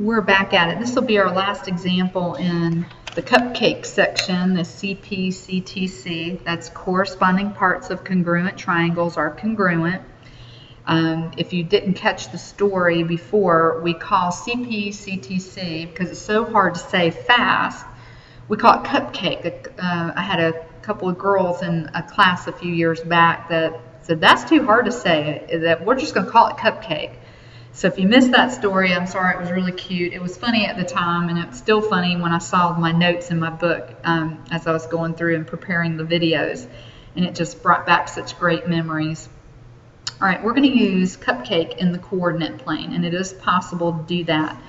We're back at it. This will be our last example in the cupcake section, the CPCTC. That's corresponding parts of congruent triangles are congruent. If you didn't catch the story before, we call CPCTC, because it's so hard to say fast, we call it cupcake. I had a couple of girls in a class a few years back that said, that's too hard to say, that we're just going to call it cupcake. So if you missed that story, I'm sorry, it was really cute. It was funny at the time, and it's still funny when I saw my notes in my book as I was going through and preparing the videos, and it just brought back such great memories. All right, we're going to use cupcake in the coordinate plane, and it is possible to do that.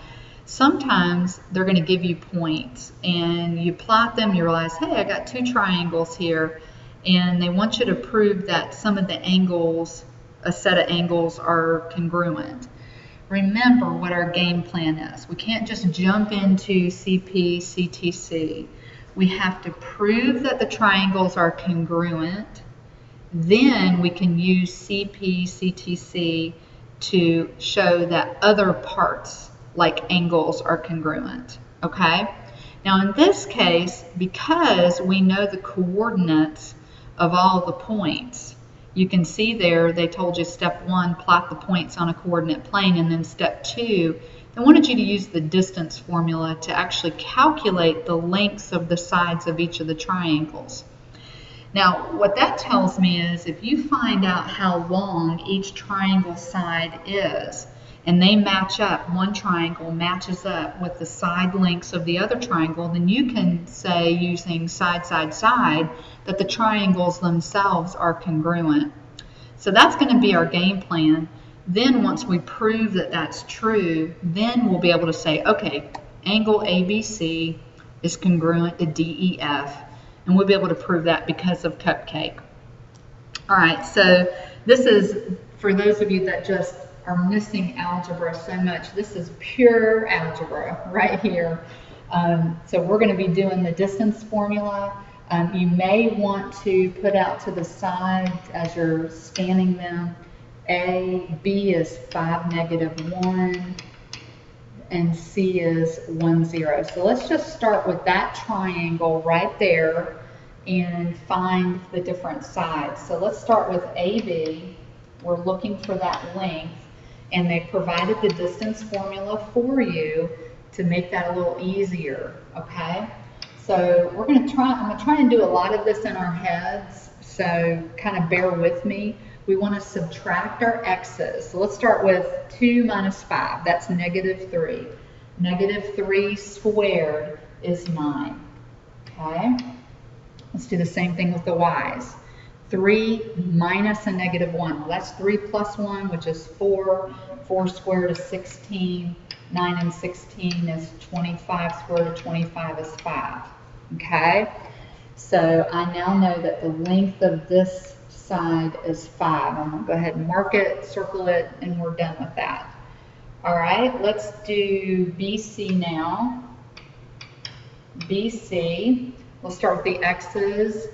Sometimes they're going to give you points, and you plot them, you realize, hey, I got two triangles here, and they want you to prove that some of the angles, a set of angles, are congruent. Remember what our game plan is. We can't just jump into CPCTC. We have to prove that the triangles are congruent. Then we can use CPCTC to show that other parts, like angles, are congruent. Okay? Now in this case, because we know the coordinates of all the points, you can see there they told you step 1, plot the points on a coordinate plane, and then step 2, they wanted you to use the distance formula to actually calculate the lengths of the sides of each of the triangles. Now what that tells me is if you find out how long each triangle side is, and they match up, one triangle matches up with the side lengths of the other triangle, then you can say using side, side, side that the triangles themselves are congruent. So that's going to be our game plan. Then once we prove that that's true, then we'll be able to say, okay, angle ABC is congruent to DEF, and we'll be able to prove that because of cupcake. All right, so this is, for those of you that just are missing algebra so much, this is pure algebra right here. So we're going to be doing the distance formula. You may want to put out to the side as you're scanning them. B is 5, -1, and C is 1, 0. So let's just start with that triangle right there and find the different sides. So let's start with AB. We're looking for that length, and they provided the distance formula for you to make that a little easier, okay? So we're going to try, I'm going to try and do a lot of this in our heads, so kind of bear with me. We want to subtract our x's. So let's start with 2 minus 5, that's -3. -3 squared is 9, okay? Let's do the same thing with the y's. 3 minus a -1, well, that's 3 plus 1, which is 4. 4 squared is 16. 9 and 16 is 25. Square root of 25 is 5. Okay? So I now know that the length of this side is 5. I'm going to go ahead and mark it, circle it, and we're done with that. All right, let's do BC now. BC, we'll start with the x's.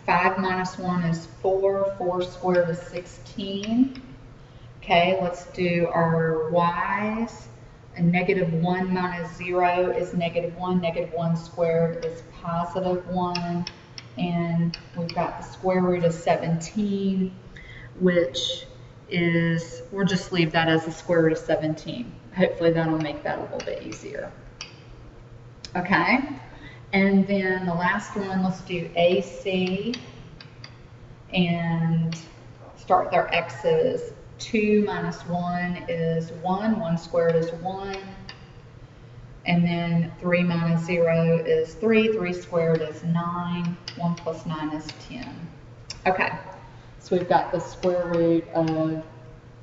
5 minus 1 is 4. 4 squared is 16. Okay, let's do our y's. A -1 minus 0 is -1. -1 squared is +1. And we've got the square root of 17, which is, we'll just leave that as the square root of 17. Hopefully that'll make that a little bit easier. Okay, and then the last one, let's do AC and start with our x's. 2 minus 1 is 1. 1 squared is 1. And then 3 minus 0 is 3. 3 squared is 9. 1 plus 9 is 10. Okay, so we've got the square root of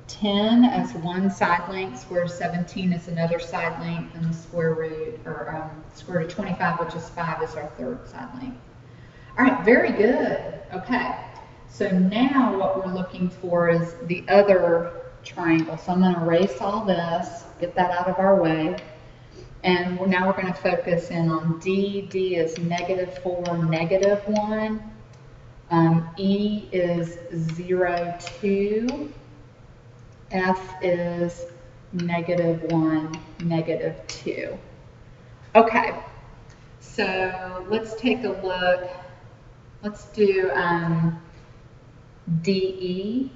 10 as one side length, square root of 17 is another side length, and the square root, or square root of 25, which is 5, is our third side length. All right, very good. Okay, so now what we're looking for is the other triangle. So I'm going to erase all this, get that out of our way, and now we're going to focus in on D. D is -4, -1. E is 0, 2. F is -1, -2. Okay, so let's take a look. Let's do DE.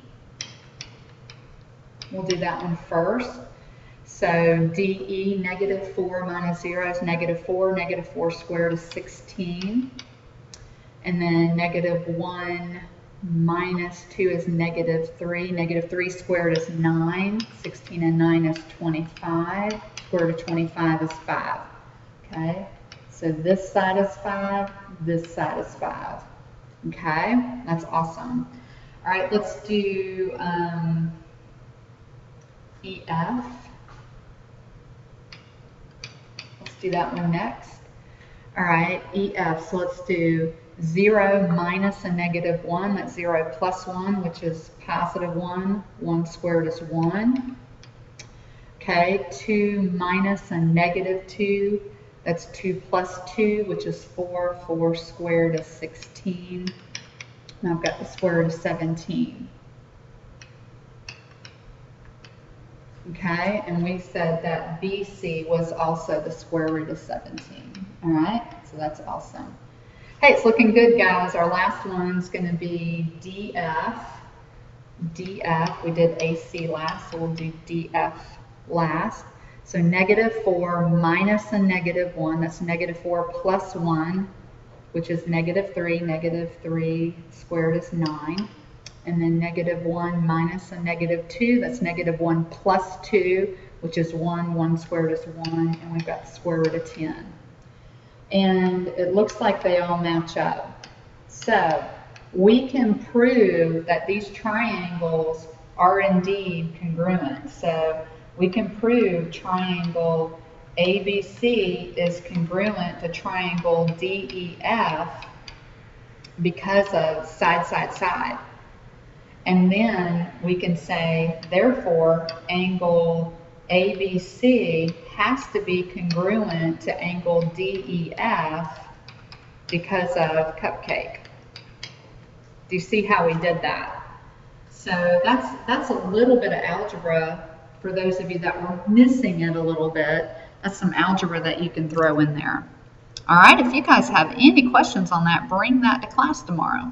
We'll do that one first. So DE, -4 minus 0 is -4. -4 squared is 16. And then -1 minus 2 is -3. -3 squared is 9. 16 and 9 is 25. Square root of 25 is 5. Okay, so this side is 5, this side is 5. Okay, that's awesome. All right, let's do EF. Let's do that one next. All right, EF, so let's do 0 minus a -1, that's 0 plus 1, which is +1. 1 squared is 1. Okay, 2 minus a -2, that's 2 plus 2, which is 4. 4 squared is 16. And I've got the square root of 17. Okay, and we said that BC was also the square root of 17. All right, so that's awesome. Hey, it's looking good, guys. Our last one's going to be DF. DF, we did AC last, so we'll do DF last. So -4 minus a -1, that's -4 plus 1, which is -3. -3 squared is 9. And then -1 minus a -2, that's -1 plus 2, which is 1. 1 squared is 1, and we've got the square root of 10. And it looks like they all match up. So we can prove that these triangles are indeed congruent. So we can prove triangle ABC is congruent to triangle DEF because of side, side, side. And then we can say, therefore, angle ABC has to be congruent to angle DEF because of cupcake. Do you see how we did that? So that's a little bit of algebra for those of you that were missing it a little bit. That's some algebra that you can throw in there. All right, if you guys have any questions on that, bring that to class tomorrow.